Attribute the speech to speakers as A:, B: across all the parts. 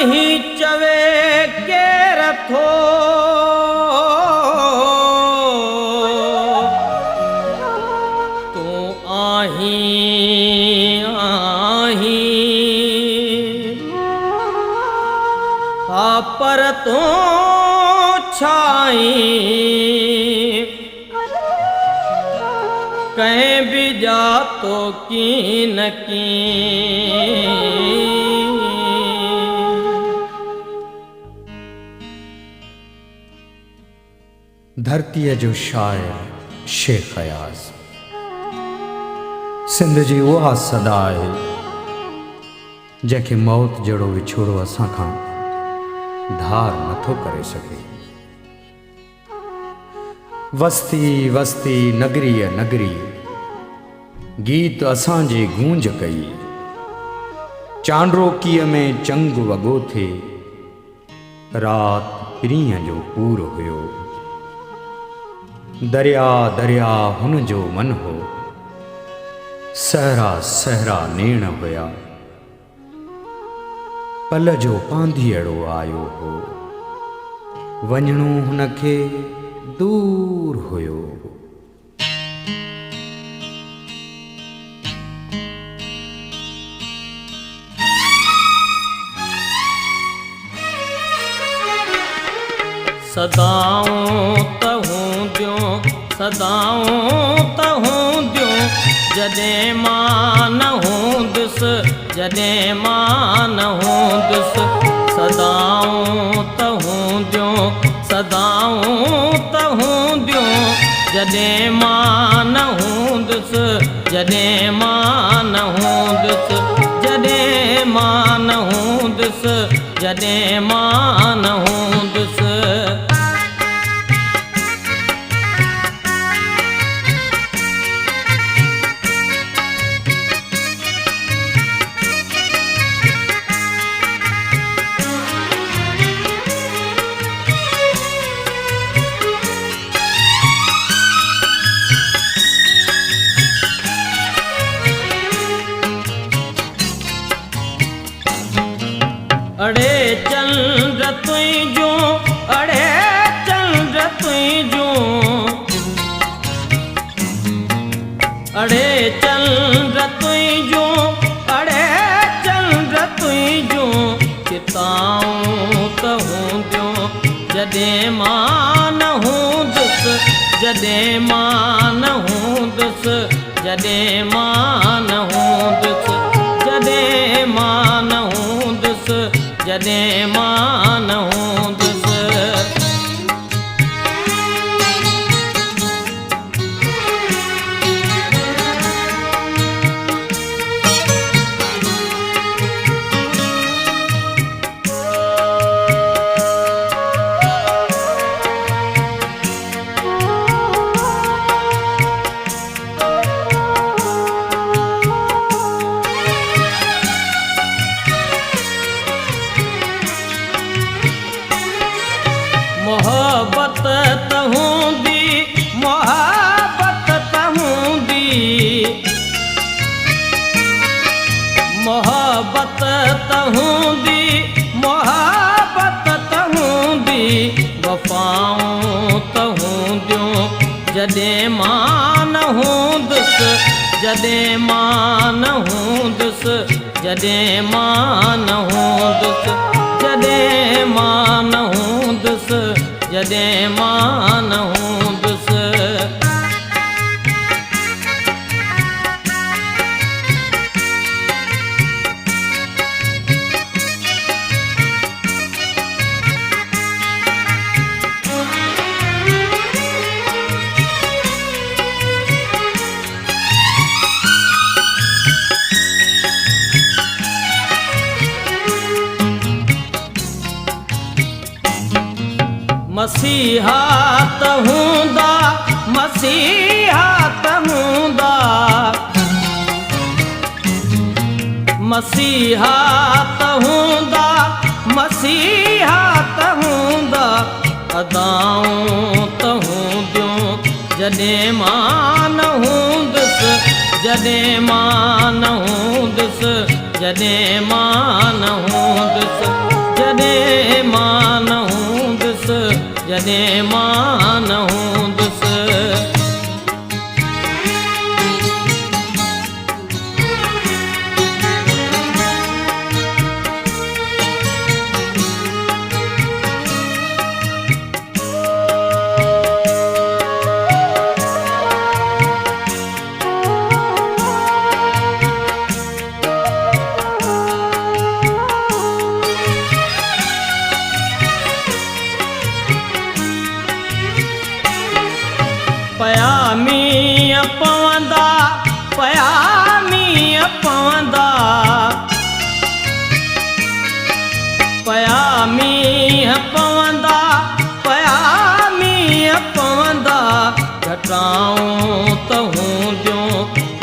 A: आही चवे के रथो तू आही आही पर तू छाई कहीं भी जा तो की न की।
B: धरतीअ जो शायर शेख अयाज़ सिंध जी उहा सदा आहे जंहिंखे मौत जहिड़ो विछोड़ो असां खां धार नथो करे सघे। वस्ती वस्ती नगरीअ नगरी गीत असांजे गूंज कई। चांड्रोकीअ में चंग वॻो थे रात पीरीअ जो पूर हुयो। दरिया दरिया हुन जो मन हो सहरा सहरा नेण हुया। पल जो पांधीअड़ो आयो हो वञणो हुनखे दूर हुयो।
A: सदाऊं तहूं दियूं सदाऊं तहूं दियूं जॾहिं मां न हूंदुसि जॾहिं मां न हूंदुसि। सदाऊं तहूं दियूं सदाऊं तहूं दियूं जॾहिं मां न हूंदुसि जॾहिं मां न हूंदुसि जॾहिं मां न हूंदुसि जॾहिं मां न हूंदुसि। अड़े चंद्र तुझो अड़े चंद्र तुझो अड़े चंद्र तुझो अड़े चंद्र तुझो किताऊं तहूं दियूं जॾहिं मां न हूंदुसि जॾहिं मां न हूंदुसि जॾहिं मां न हूंदुसि जॾहिं मां न हूंदुसि जॾहिं मां न हूंदुसि। मोहब्बत तहूं दी मोहब्बत तहूं दी मोहब्बत तहूं दी मोहब्बत तहूं दी वफ़ाऊं तहूं दियूं जॾहिं मां न हूंदुसि जॾहिं मां न हूंदुसि जॾहिं मां न हूंदुसि जॾहिं मां न हूंदुसि जॾहिं मां न हूंदुसि। मसीहा तहूंदा मसीहा तहूंदा मसीहा तहूंदा मसीहा तहूंदा अदाऊं तहूं दियूं जॾहिं मां न हूंदुसि जॾहिं मां न हूंदुसि जॾहिं मां न हूंदुसि जॾहिं मां न हूंदुसि जॾहिं मां न हूंदुसि पया मींहं पवंदा पया मींहं पवंदा पया मींहं पवंदा पया मींहं पवंदा घटाऊं त हूंदियूं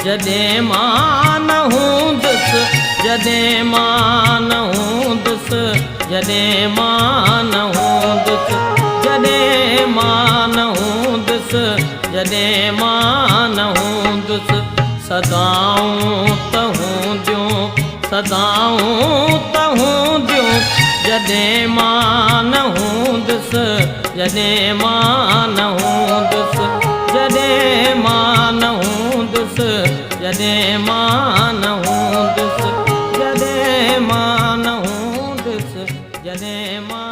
A: जॾहिं मां न हूंदुसि जॾहिं मां न हूंदुसि जॾहिं मां न हूंदुसि जॾहिं मां न हूंदुसि जॾहिं मां न हूंदुसि सदाऊं त हूंदियूं सदाऊं त हूंदियूं जॾहिं मां न हूंदुसि जॾहिं मां न हूंदुसि जॾहिं मां न हूंदुसि जॾहिं मां न हूंदुसि जॾहिं मां न हूंदुसि जॾहिं मां